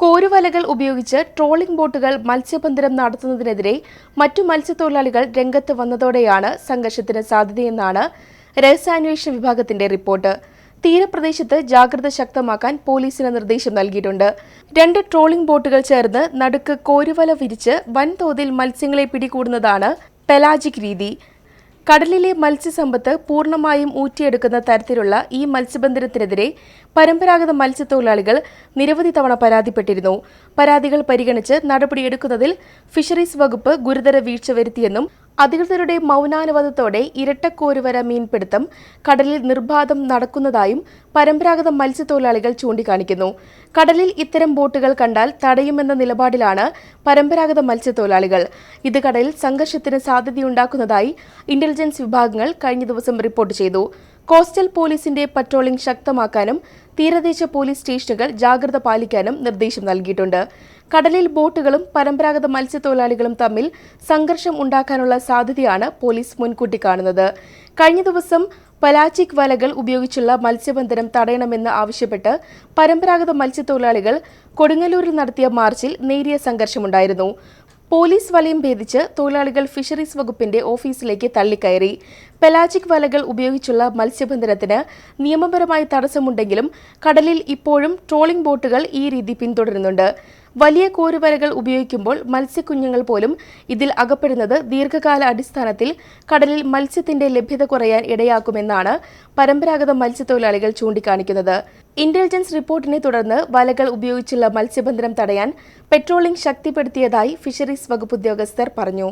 കോരുവലകൾ ഉപയോഗിച്ച് ട്രോളിംഗ് ബോട്ടുകൾ മത്സ്യബന്ധനം നടത്തുന്നതിനെതിരെ മറ്റു മത്സ്യത്തൊഴിലാളികൾ രംഗത്ത് വന്നതോടെയാണ് സംഘർഷത്തിന് സാധ്യതയെന്നാണ് രഹസ്യാന്വേഷണ വിഭാഗത്തിന്റെ റിപ്പോർട്ട്. തീരപ്രദേശത്ത് ജാഗ്രത ശക്തമാക്കാൻ പോലീസിന് നിർദ്ദേശം നൽകിയിട്ടുണ്ട്. 2 ട്രോളിംഗ് ബോട്ടുകൾ ചേർന്ന് നടുക്ക് കോരുവല വിരിച്ച് വൻതോതിൽ മത്സ്യങ്ങളെ പിടികൂടുന്നതാണ് പെലാജിക് രീതി. കടലിലെ മത്സ്യസമ്പത്ത് പൂർണ്ണമായും ഊറ്റിയെടുക്കുന്ന തരത്തിലുള്ള ഈ മത്സ്യബന്ധനത്തിനെതിരെ പരമ്പരാഗത മത്സ്യത്തൊഴിലാളികൾ നിരവധി തവണ പരാതിപ്പെട്ടിരുന്നു. പരാതികൾ പരിഗണിച്ച് നടപടിയെടുക്കുന്നതിൽ ഫിഷറീസ് വകുപ്പ് ഗുരുതര വീഴ്ച വരുത്തിയെന്നും അധികൃതരുടെ മൗനാനുവാദത്തോടെ ഇരട്ടക്കോരുവല മീൻപിടുത്തം കടലിൽ നിർബാധം നടക്കുന്നതായും പരമ്പരാഗത മത്സ്യത്തൊഴിലാളികൾ ചൂണ്ടിക്കാണിക്കുന്നു. കടലിൽ ഇത്തരം ബോട്ടുകൾ കണ്ടാൽ തടയുമെന്ന നിലപാടിലാണ് പരമ്പരാഗത മത്സ്യത്തൊഴിലാളികൾ. ഇത് കടലിൽ സംഘർഷത്തിന് സാധ്യതയുണ്ടാക്കുന്നതായി ഇന്റലിജൻസ് വിഭാഗങ്ങൾ കഴിഞ്ഞ ദിവസം റിപ്പോർട്ട് ചെയ്തു. കോസ്റ്റൽ പോലീസിന്റെ പട്രോളിംഗ് ശക്തമാക്കാനും തീരദേശ പോലീസ് സ്റ്റേഷനുകൾ ജാഗ്രത പാലിക്കാനും നിർദ്ദേശം നൽകിയിട്ടുണ്ട്. കടലിൽ ബോട്ടുകളും പരമ്പരാഗത മത്സ്യത്തൊഴിലാളികളും തമ്മിൽ സംഘർഷം ഉണ്ടാക്കാനുള്ള സാധ്യതയാണ് പോലീസ് മുൻകൂട്ടി കാണുന്നത്. കഴിഞ്ഞ ദിവസം പലാജിക് വലകൾ ഉപയോഗിച്ചുള്ള മത്സ്യബന്ധനം തടയണമെന്ന് ആവശ്യപ്പെട്ട് പരമ്പരാഗത മത്സ്യത്തൊഴിലാളികൾ കൊടുങ്ങല്ലൂരിൽ നടത്തിയ മാർച്ചിൽ നേരിയ സംഘർഷമുണ്ടായിരുന്നു. പോലീസ് വലയം ഭേദിച്ച് തൊഴിലാളികൾ ഫിഷറീസ് വകുപ്പിന്റെ ഓഫീസിലേക്ക് തള്ളിക്കയറി. പെലാജിക് വലകൾ ഉപയോഗിച്ചുള്ള മത്സ്യബന്ധനത്തിന് നിയമപരമായി തടസ്സമുണ്ടെങ്കിലും കടലിൽ ഇപ്പോഴും ട്രോളിംഗ് ബോട്ടുകൾ ഈ രീതി പിന്തുടരുന്നുണ്ട്. വലിയ കോരുവലകൾ ഉപയോഗിക്കുമ്പോൾ മത്സ്യക്കുഞ്ഞുങ്ങൾ പോലും ഇതിൽ അകപ്പെടുന്നത് ദീർഘകാല അടിസ്ഥാനത്തിൽ കടലിൽ മത്സ്യത്തിന്റെ ലഭ്യത കുറയാൻ ഇടയാക്കുമെന്നാണ് പരമ്പരാഗത മത്സ്യത്തൊഴിലാളികൾ ചൂണ്ടിക്കാണിക്കുന്നത്. ഇന്റലിജൻസ് റിപ്പോർട്ടിനെ തുടർന്ന് വലകൾ ഉപയോഗിച്ചുള്ള മത്സ്യബന്ധനം തടയാൻ പെട്രോളിംഗ് ശക്തിപ്പെടുത്തിയതായി ഫിഷറീസ് വകുപ്പ് ഉദ്യോഗസ്ഥർ പറഞ്ഞു.